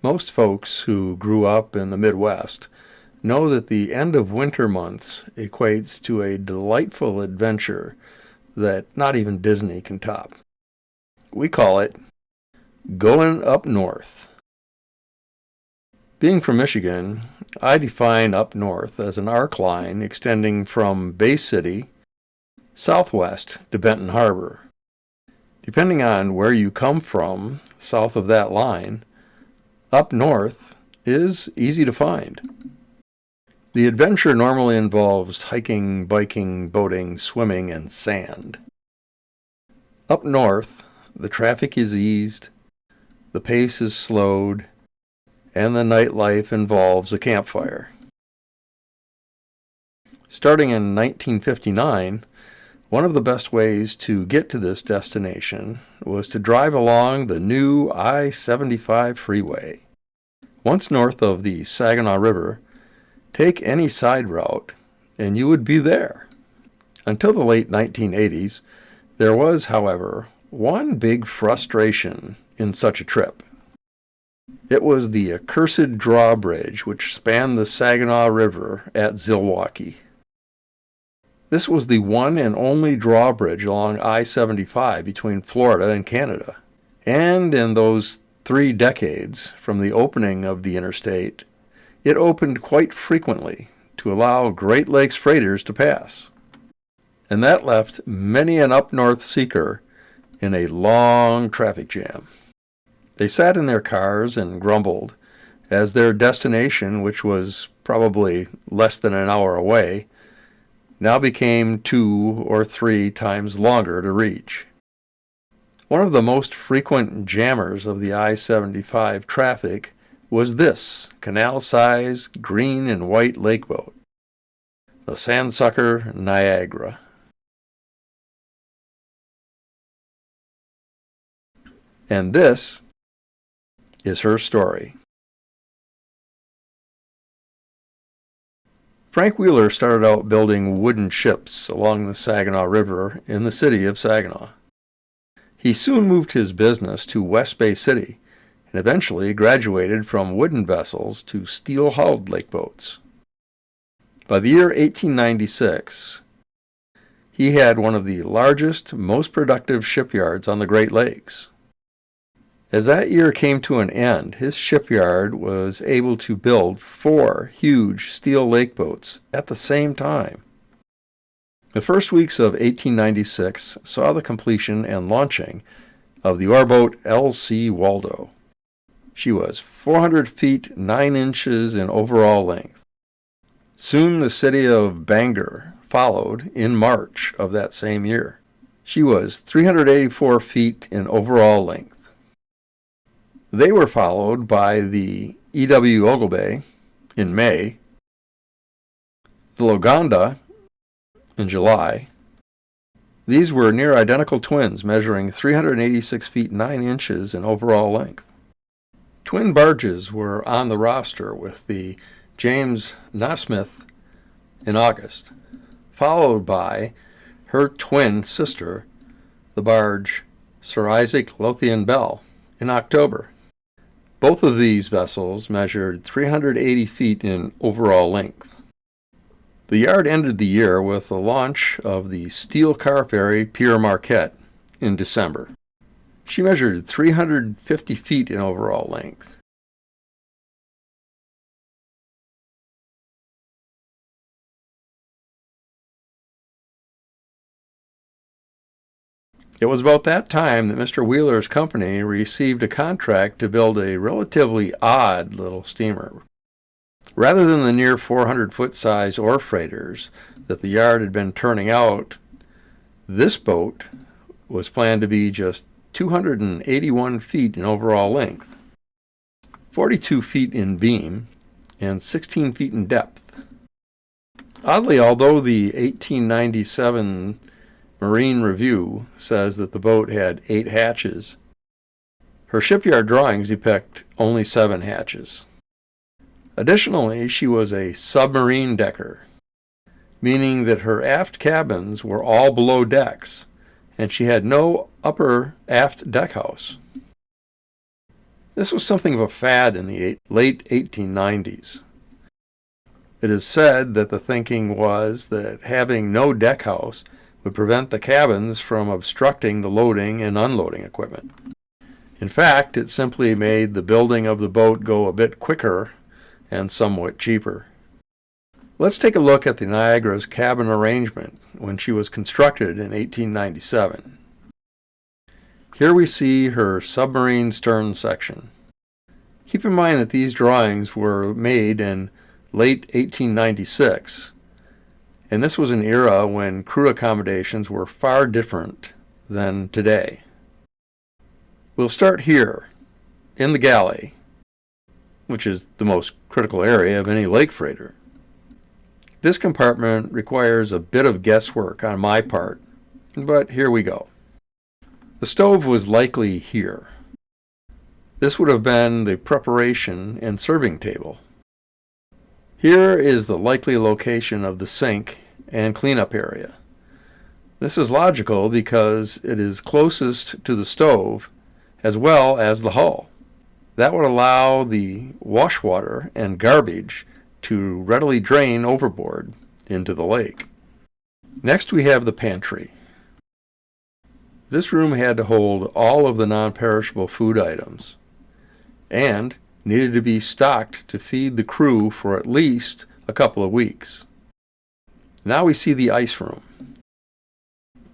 Most folks who grew up in the Midwest know that the end of winter months equates to a delightful adventure that not even Disney can top. We call it going up north. Being from Michigan, I define up north as an arc line extending from Bay City southwest to Benton Harbor. Depending on where you come from south of that line, up north is easy to find. The adventure normally involves hiking, biking, boating, swimming, and sand. Up north, the traffic is eased, the pace is slowed, and the nightlife involves a campfire. Starting in 1959, one of the best ways to get to this destination was to drive along the new I-75 freeway. Once north of the Saginaw River, take any side route and you would be there. Until the late 1980s, there was, however, one big frustration in such a trip. It was the accursed drawbridge which spanned the Saginaw River at Zilwaukee. This was the one and only drawbridge along I-75 between Florida and Canada. And in those 3 decades from the opening of the interstate, it opened quite frequently to allow Great Lakes freighters to pass. And that left many an up-north seeker in a long traffic jam. They sat in their cars and grumbled as their destination, which was probably less than an hour away, now became 2 or 3 times longer to reach. One of the most frequent jammers of the I-75 traffic was this canal-sized green and white lake boat, the sandsucker Niagara. And this is her story. Frank Wheeler started out building wooden ships along the Saginaw River in the city of Saginaw. He soon moved his business to West Bay City and eventually graduated from wooden vessels to steel-hulled lake boats. By the year 1896, he had one of the largest, most productive shipyards on the Great Lakes. As that year came to an end, his shipyard was able to build 4 huge steel lake boats at the same time. The first weeks of 1896 saw the completion and launching of the oarboat L.C. Waldo. She was 400 feet 9 inches in overall length. Soon the city of Bangor followed in March of that same year. She was 384 feet in overall length. They were followed by the E.W. Ogilvy in May, the Loganda in July. These were near identical twins measuring 386 feet 9 inches in overall length. Twin barges were on the roster with the James Nasmith in August, followed by her twin sister, the barge Sir Isaac Lothian Bell, in October. Both of these vessels measured 380 feet in overall length. The yard ended the year with the launch of the steel car ferry Pierre Marquette in December. She measured 350 feet in overall length. It was about that time that Mr. Wheeler's company received a contract to build a relatively odd little steamer. Rather than the near 400-foot size ore freighters that the yard had been turning out, this boat was planned to be just 281 feet in overall length, 42 feet in beam, and 16 feet in depth. Oddly, although the 1897 Marine Review says that the boat had 8 hatches, her shipyard drawings depict only 7 hatches. Additionally, she was a submarine decker, meaning that her aft cabins were all below decks, and she had no upper aft deckhouse. This was something of a fad in the late 1890s. It is said that the thinking was that having no deckhouse would prevent the cabins from obstructing the loading and unloading equipment. In fact, it simply made the building of the boat go a bit quicker and somewhat cheaper. Let's take a look at the Niagara's cabin arrangement when she was constructed in 1897. Here we see her submarine stern section. Keep in mind that these drawings were made in late 1896, and this was an era when crew accommodations were far different than today. We'll start here, in the galley, which is the most critical area of any lake freighter. This compartment requires a bit of guesswork on my part, but here we go. The stove was likely here. This would have been the preparation and serving table. Here is the likely location of the sink and cleanup area. This is logical because it is closest to the stove as well as the hull. That would allow the wash water and garbage to readily drain overboard into the lake. Next we have the pantry. This room had to hold all of the non-perishable food items and needed to be stocked to feed the crew for at least a couple of weeks. Now we see the ice room.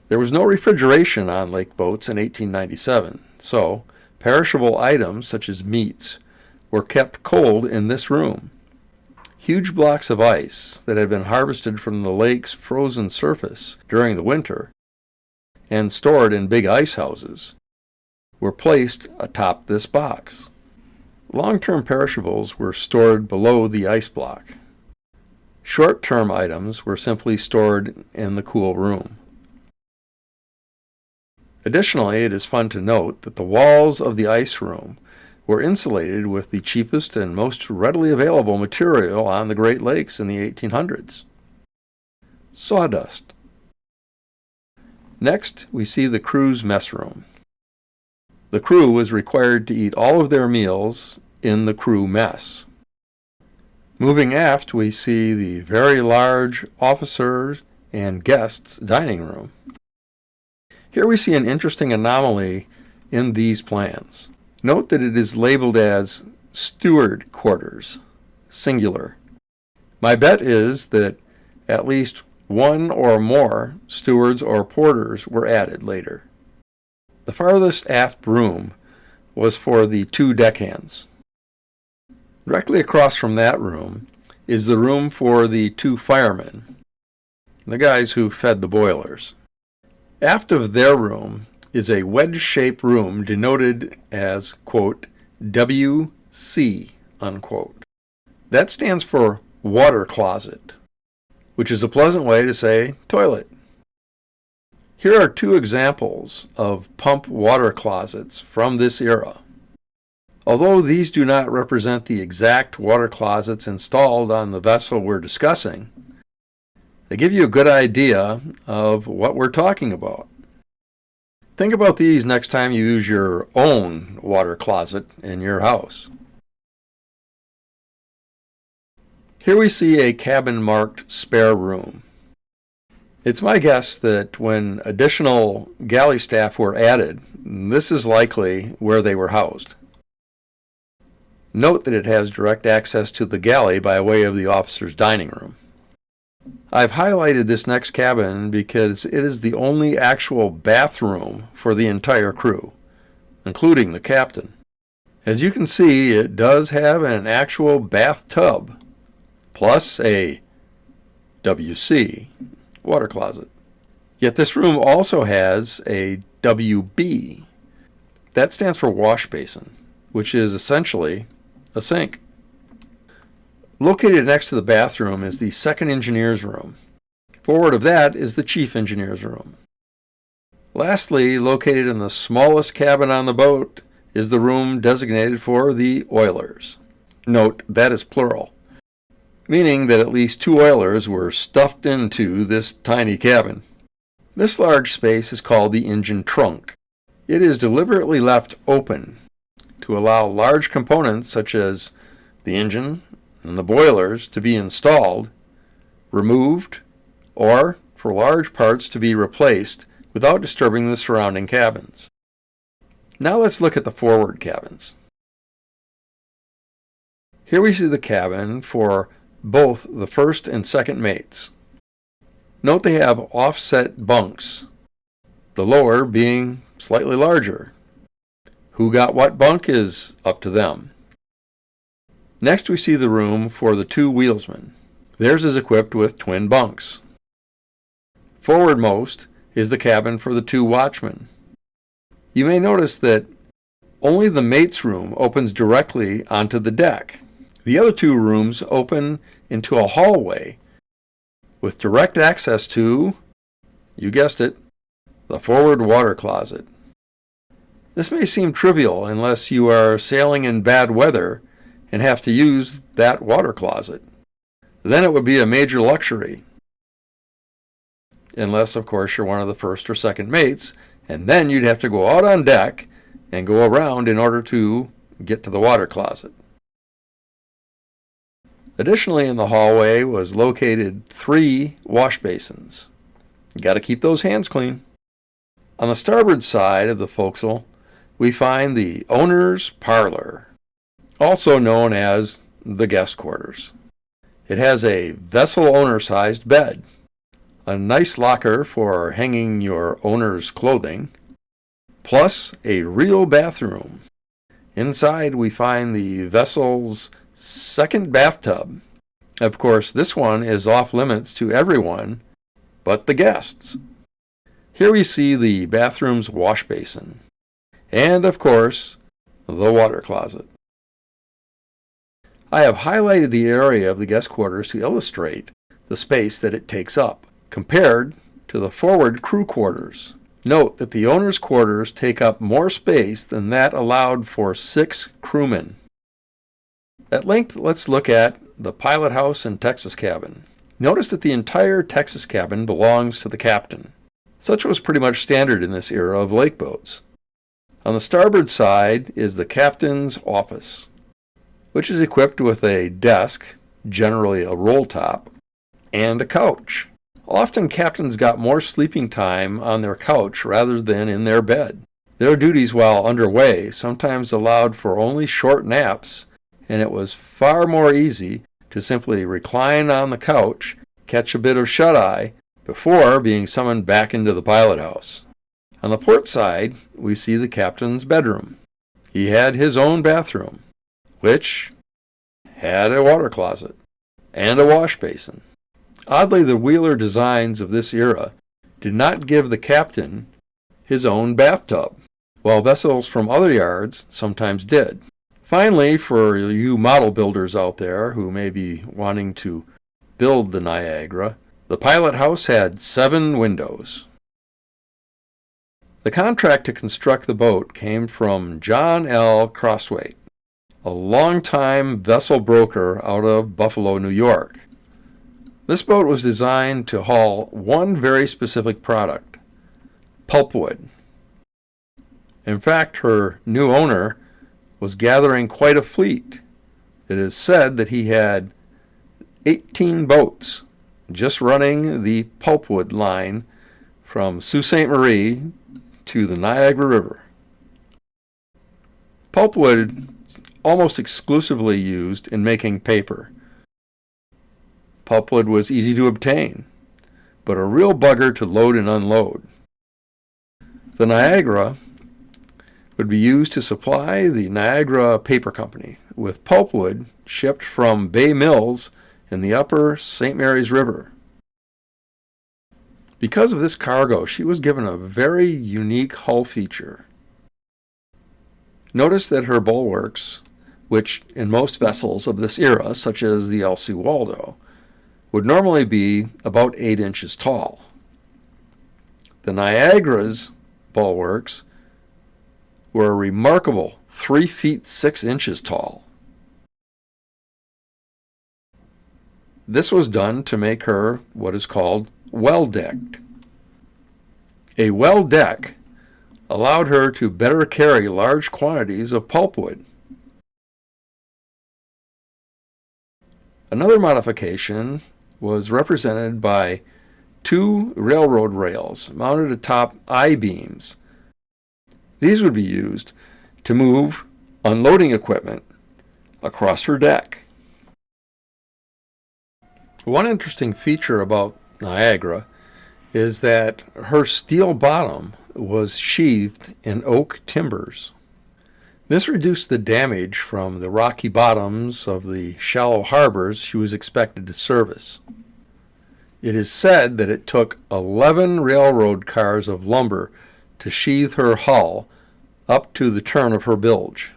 There was no refrigeration on lake boats in 1897, so perishable items such as meats were kept cold in this room. Huge blocks of ice that had been harvested from the lake's frozen surface during the winter and stored in big ice houses were placed atop this box. Long-term perishables were stored below the ice block. Short-term items were simply stored in the cool room. Additionally, it is fun to note that the walls of the ice room were insulated with the cheapest and most readily available material on the Great Lakes in the 1800s: sawdust. Next, we see the crew's mess room. The crew was required to eat all of their meals in the crew mess. Moving aft, we see the very large officers' and guests' dining room. Here we see an interesting anomaly in these plans. Note that it is labeled as steward quarters, singular. My bet is that at least one or more stewards or porters were added later. The farthest aft room was for the two deckhands. Directly across from that room is the room for the two firemen, the guys who fed the boilers. Aft of their room is a wedge-shaped room denoted as, quote, WC, unquote. That stands for water closet, which is a pleasant way to say toilet. Here are two examples of pump water closets from this era. Although these do not represent the exact water closets installed on the vessel we're discussing, they give you a good idea of what we're talking about. Think about these next time you use your own water closet in your house. Here we see a cabin marked spare room. It's my guess that when additional galley staff were added, this is likely where they were housed. Note that it has direct access to the galley by way of the officer's dining room. I've highlighted this next cabin because it is the only actual bathroom for the entire crew, including the captain. As you can see, it does have an actual bathtub, plus a WC, water closet. Yet this room also has a WB. That stands for wash basin, which is essentially a sink. Located next to the bathroom is the second engineer's room. Forward of that is the chief engineer's room. Lastly, located in the smallest cabin on the boat is the room designated for the oilers. Note, that is plural, meaning that at least two oilers were stuffed into this tiny cabin. This large space is called the engine trunk. It is deliberately left open to to allow large components such as the engine and the boilers to be installed, removed, or for large parts to be replaced without disturbing the surrounding cabins. Now let's look at the forward cabins. Here we see the cabin for both the first and second mates. Note they have offset bunks, the lower being slightly larger. Who got what bunk is up to them. Next we see the room for the two wheelsmen. Theirs is equipped with twin bunks. Forwardmost is the cabin for the two watchmen. You may notice that only the mate's room opens directly onto the deck. The other two rooms open into a hallway with direct access to, you guessed it, the forward water closet. This may seem trivial unless you are sailing in bad weather and have to use that water closet. Then it would be a major luxury. Unless, of course, you're one of the first or second mates, and then you'd have to go out on deck and go around in order to get to the water closet. Additionally, in the hallway was located 3 wash basins. You got to keep those hands clean. On the starboard side of the forecastle, we find the owner's parlor, also known as the guest quarters. It has a vessel owner-sized bed, a nice locker for hanging your owner's clothing, plus a real bathroom. Inside we find the vessel's second bathtub. Of course, this one is off limits to everyone but the guests. Here we see the bathroom's wash basin, and of course, the water closet. I have highlighted the area of the guest quarters to illustrate the space that it takes up, compared to the forward crew quarters. Note that the owner's quarters take up more space than that allowed for 6 crewmen. At length, let's look at the pilot house and Texas cabin. Notice that the entire Texas cabin belongs to the captain. Such was pretty much standard in this era of lake boats. On the starboard side is the captain's office, which is equipped with a desk, generally a roll top, and a couch. Often captains got more sleeping time on their couch rather than in their bed. Their duties while underway sometimes allowed for only short naps, and it was far more easy to simply recline on the couch, catch a bit of shut-eye, before being summoned back into the pilot house. On the port side, we see the captain's bedroom. He had his own bathroom, which had a water closet and a wash basin. Oddly, the wheeler designs of this era did not give the captain his own bathtub, while vessels from other yards sometimes did. Finally, for you model builders out there who may be wanting to build the Niagara, the pilot house had 7 windows. The contract to construct the boat came from John L. Crosswaite, a longtime vessel broker out of Buffalo, New York. This boat was designed to haul one very specific product, pulpwood. In fact, her new owner was gathering quite a fleet. It is said that he had 18 boats just running the pulpwood line from Sault Ste. Marie to the Niagara River. Pulpwood is almost exclusively used in making paper. Pulpwood was easy to obtain, but a real bugger to load and unload. The Niagara would be used to supply the Niagara Paper Company with pulpwood shipped from Bay Mills in the upper St. Mary's River. Because of this cargo, she was given a very unique hull feature. Notice that her bulwarks, which in most vessels of this era, such as the L.C. Waldo, would normally be about 8 inches tall. The Niagara's bulwarks were a remarkable 3 feet 6 inches tall. This was done to make her what is called well-decked. A well deck allowed her to better carry large quantities of pulpwood. Another modification was represented by 2 railroad rails mounted atop I-beams. These would be used to move unloading equipment across her deck. One interesting feature about Niagara is that her steel bottom was sheathed in oak timbers. This reduced the damage from the rocky bottoms of the shallow harbors she was expected to service. It is said that it took 11 railroad cars of lumber to sheathe her hull up to the turn of her bilge.